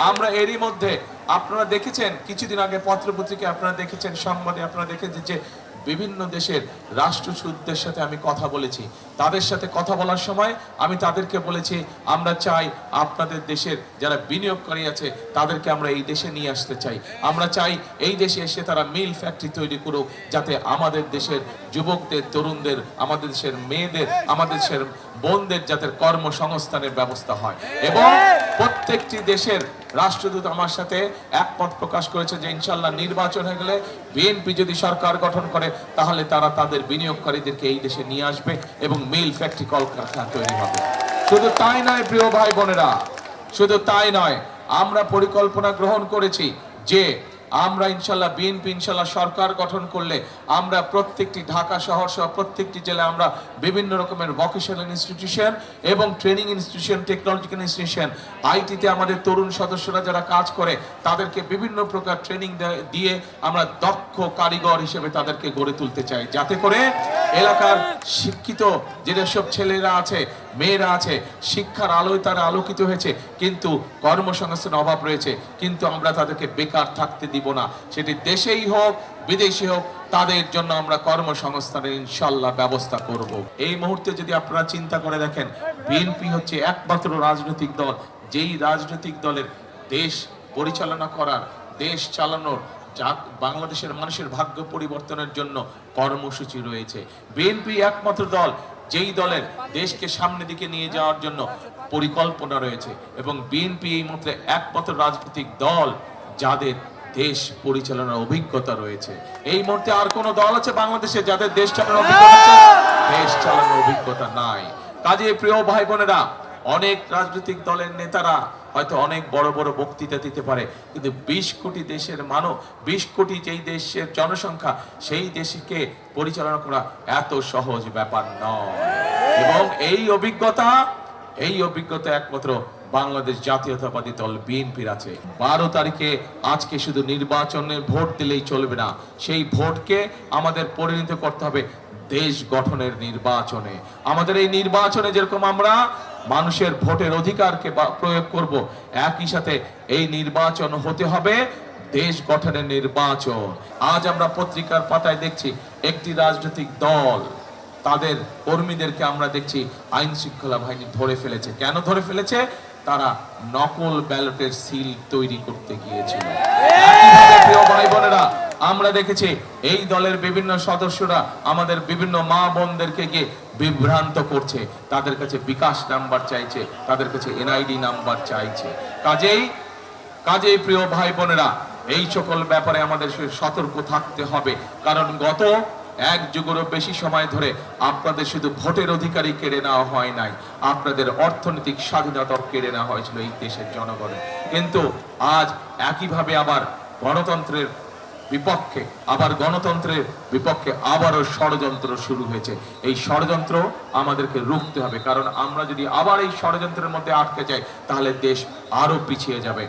আমরা এরই মধ্যে আপনারা দেখেছেন কিছুদিন আগে পত্রপত্রিকায় আপনারা দেখেছেন, সংবাদে আপনারা দেখেছেন যে বিভিন্ন দেশের রাষ্ট্রদূতদের সাথে আমি কথা বলেছি। তাদের সাথে কথা বলার সময় আমি তাদেরকে বলেছি আমরা চাই আপনাদের দেশের যারা বিনিয়োগকারী আছে তাদেরকে আমরা এই দেশে নিয়ে আসতে চাই। আমরা চাই এই দেশে এসে তারা মিল ফ্যাক্টরি তৈরি করুক, যাতে আমাদের দেশের যুবকদের, তরুণদের, আমাদের দেশের মেয়েদের, আমাদের দেশের বোনদের যাতে কর্মসংস্থানের ব্যবস্থা হয়। এবং প্রত্যেকটি দেশের রাষ্ট্রদূত আমার সাথে একমত প্রকাশ করেছে যে ইনশাল্লাহ নির্বাচন হয়ে গেলে বিএনপি যদি সরকার গঠন করে তাহলে তারা তাদের বিনিয়োগকারীদেরকে এই দেশে নিয়ে আসবে এবং মিল ফ্যাক্টরি কলকারখানা তৈরি হবে। শুধু তাই নয় প্রিয় ভাই বোনেরা, শুধু তাই নয়, আমরা পরিকল্পনা গ্রহণ করেছি যে আমরা ইনশাল্লাহ বিএনপি ইনশাল্লাহ সরকার গঠন করলে আমরা প্রত্যেকটি ঢাকা শহর সহ প্রত্যেকটি জেলায় আমরা বিভিন্ন রকমের ভোকেশনাল ইনস্টিটিউশন এবং ট্রেনিং ইনস্টিটিউশন, টেকনোলজিক্যাল ইনস্টিটিউশন, আইটিতে আমাদের তরুণ সদস্যরা যারা কাজ করে তাদেরকে বিভিন্ন প্রকার ট্রেনিং দিয়ে আমরা দক্ষ কারিগর হিসেবে তাদেরকে গড়ে তুলতে চাই, যাতে করে এলাকার শিক্ষিত যেসব ছেলেরা আছে, মেয়েরা আছে, শিক্ষার আলোয় তারা আলোকিত হয়েছে কিন্তু কর্মসংস্থানের অভাব রয়েছে, কিন্তু আমরা তাদেরকে বেকার থাকতে দিব না। সেটি দেশেই হোক বিদেশে হোক, তাদের জন্য আমরা কর্মসংস্থানের ইনশাল্লাহ ব্যবস্থা করব। এই মুহূর্তে যদি আপনারা চিন্তা করে দেখেন, বিএনপি হচ্ছে একমাত্র রাজনৈতিক দল যেই রাজনৈতিক দলের দেশ পরিচালনা করার, দেশ চালানোর, বাংলাদেশের মানুষের ভাগ্য পরিবর্তনের জন্য কর্মসূচি রয়েছে। বিএনপি একমাত্র দল যেই দলের দেশকে সামনে দিকে নিয়ে যাওয়ার জন্য পরিকল্পনা রয়েছে, এবং বিএনপি এই মুহূর্তে একমাত্র রাজনৈতিক দল যাদের দেশ পরিচালনার অভিজ্ঞতা রয়েছে। এই মুহূর্তে আর কোন দল আছে বাংলাদেশে যাদের দেশ চালানোর অভিজ্ঞতা আছে? দেশ চালানোর অভিজ্ঞতা নাই। কাজে প্রিয় ভাই বোনেরা, অনেক রাজনৈতিক দলের নেতারা হয়তো অনেক বড় বড় বক্তৃতা দিতে পারে, কিন্তু 20 কোটি দেশের মানব, 20 কোটি যেই দেশের জনসংখ্যা, সেই দেশকে পরিচালনা করা এত সহজ ব্যাপার নয়। এবং এই অভিজ্ঞতা একমাত্র বাংলাদেশ জাতীয়তাবাদী দল বিএনপির আছে। 12 তারিখে আজকে শুধু নির্বাচনের ভোট দিলেই চলবে না, সেই ভোটকে আমাদের পরিণত করতে হবে দেশ গঠনের নির্বাচনে। আমাদের এই নির্বাচনে যেরকম আমরা মানুষের ভোটের অধিকারকে প্রয়োগ করব, একই সাথে এই নির্বাচন হতে হবে দেশ গঠনের নির্বাচন। আজ আমরা পত্রিকার পাতায় দেখছি একটি রাজনৈতিক দল তাদের কর্মীদেরকে আমরা দেখছি আইন শৃঙ্খলা বাহিনী ধরে ফেলেছে। কেন ধরে ফেলেছে? তারা নকল ব্যালটের সিল তৈরি করতে গিয়েছিল। প্রিয় ভাই বোনেরা, আমরা দেখেছি এই দলের বিভিন্ন সদস্যরা আমাদের বিভিন্ন মা বোনদেরকে গিয়ে বিভ্রান্ত করছে, তাদের কাছে বিকাশ নাম্বার চাইছে, তাদের কাছে এনআইডি নাম্বার চাইছে। কাজেই প্রিয় ভাই বোনেরা, এই সকল ব্যাপারে আমাদের সতর্ক থাকতে হবে, কারণ গত 1 যুগেরও বেশি সময় ধরে আপনাদের শুধু ভোটের অধিকারই কেড়ে নেওয়া হয় নাই, আপনাদের অর্থনৈতিক স্বাধীনতা কেড়ে নেওয়া হয়েছিল এই দেশের জনগণের। কিন্তু আজ একইভাবে আবার গণতন্ত্রের বিপক্ষে আবারও ষড়যন্ত্র শুরু হয়েছে। এই ষড়যন্ত্র আমাদেরকে রুখতে হবে, কারণ আমরা যদি আবার এই ষড়যন্ত্রের মধ্যে আটকে যাই তাহলে দেশ আরো পিছিয়ে যাবে।